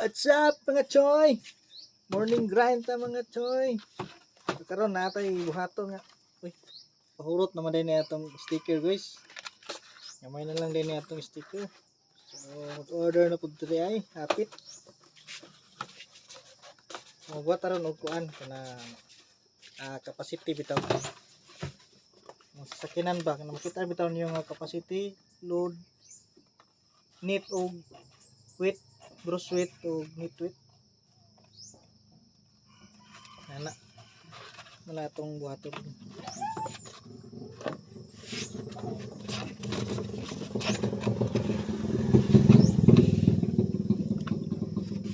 What's up mga choy? Morning grind ta mga choy. Karon natay buhato nga. Uy, pahurot naman din na itong sticker guys. Gamay na lang din na itong sticker. So order na pud diri ay hapit. Magbuhat taron og kuan kana capacity bitaw. Ang sakinan ba kana makita bitaw niyo nga capacity, load, net og weight, gross weight og net weight. Ana wala itong buhaton.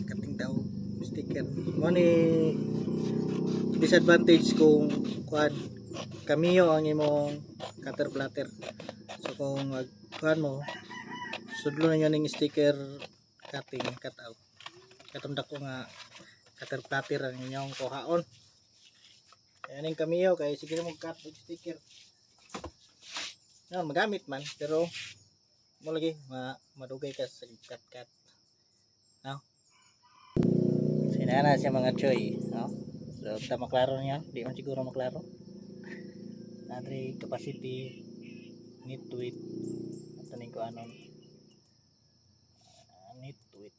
Kating daw sticker mo ni disadvantage kung kuan kamiyo ang imong cutter platter. So kung kuan mo sudlo na ning sticker cutting cut out. Katong dako nga cutter platter ang inyong kuhaon. Ayan yung kamiyo kay sige mo cut og sticker. Na magamit man pero mo lagi madugay ka sa cut. No? Sinana siya mga choy, no? So ta maklaro niya, di man siguro maklaro. Nadri capacity net weight taning ko anon. Net weight.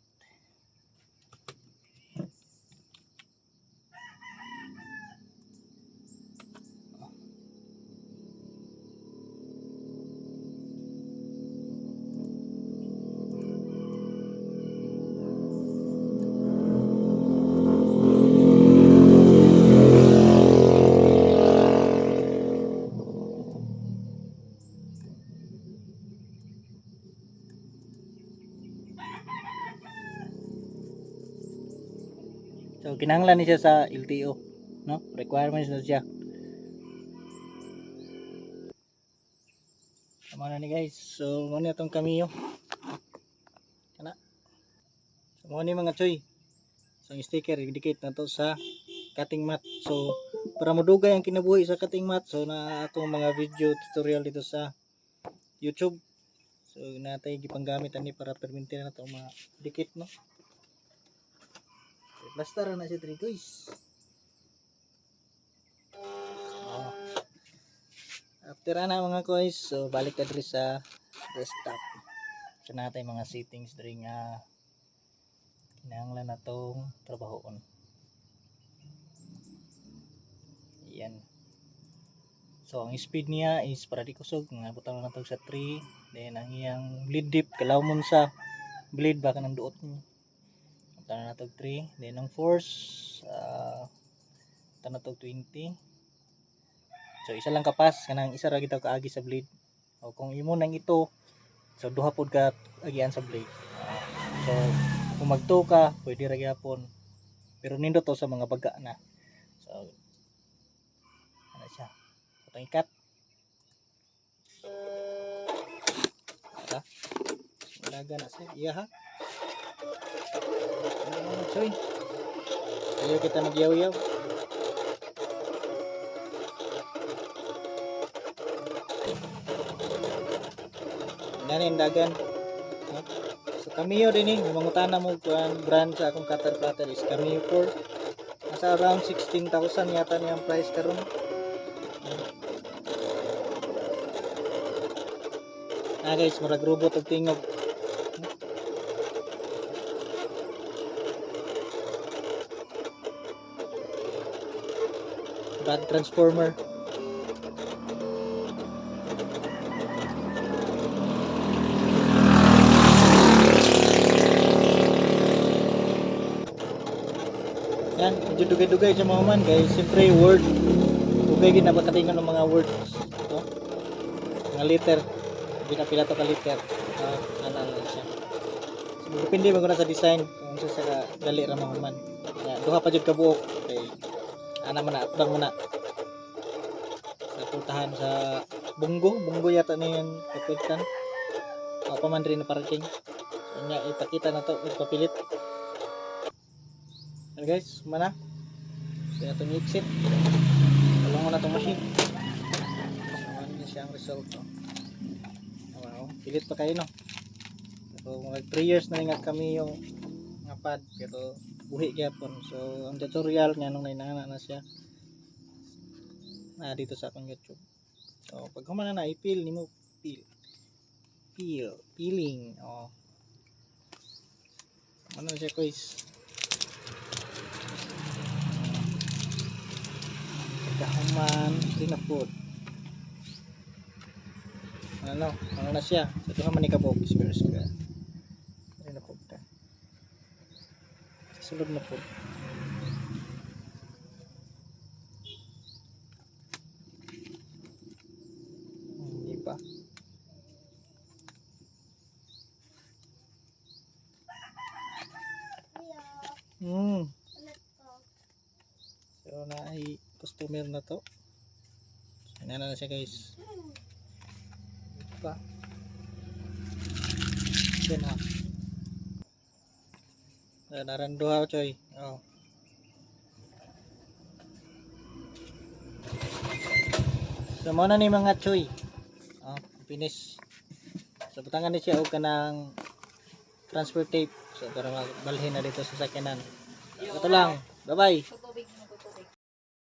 So kinahanglan ni siya sa LTO, no? Requirements na siya. Tama na ni guys. So mo ni atong kamiyo. Kana. So mo ni mga choy. So ang sticker i-dikit na to sa cutting mat. So para modugay ang kinabuhi sa cutting mat, so na atong mga video tutorial dito sa YouTube. So natay gipanggamit ani para permintin na to ma-dikit, no? Basta ra na siya 3 guys. Oh. After na mga guys, so balik ka diri sa desktop. So natay mga settings diri nga kinahanglan na tong trabahoon. Yan. So ang speed niya is para di kusog nga butang na to sa 3. Then ang iyang bleed dip kalawmon sa blade baka nang duot niya. Butang na to 3. Then ang force butang na to 20. So isa lang kapas kanang isa ra gitaw kaagi sa blade. O kung imo nang ito, so duha pod ka agian sa blade. So kung magto ka, pwede ra gyapon. Pero nindot to sa mga baga na. So ano siya? Itong ikat. Ata. Ilaga na siya. Iya ha. Ano choy? Ayaw kita magyaw-yaw. Nanin dagan. So Kamiyo din mangutana mo kuan brand sa akong cutter platter is Kamiyo 4. Nasa around 16,000 yata niyang price karon. Guys, murag robot og tingog. Bad transformer. Yan, medyo dugay-dugay siya mga man guys. Siyempre word. Dugay gid na pagkatingan ng mga words. No? Mga liter. Hindi na pila to ka liter. Ano siya. So, depende mo na sa design kung sa dali ra mga man. Duha pa jud ka buok. Okay. Ana man na atbang mo na. Sa pultahan sa bunggo yata na yan kapilitan. O pa man rin na parking. So nya ipakita na to ipapilit. Ano guys, mana? So ito yung exit. Talungan na itong machine. So ano siya ang result, no? Wow, pilit pa kayo, no? So 3 years na nga kami yung lapad pero buhi gyapon. So ang tutorial niya nung nainana na siya na dito sa akong YouTube. So pag humana na i-peel nimo, peeling. Ano siya guys? Pagkahuman, tinapod. Ano na siya? So ito naman ikabog, first ka. Ano na po ka? Sulod na po. Hindi pa. So na ay customer na to. Ano na siya guys? Pa. Yan ha. Naranduha choy. So mo na ni mga choy. Finish. So butangan ni siya og kanang transfer tape. So para mabalhin na dito sa sakyanan. Ito lang. Bye bye.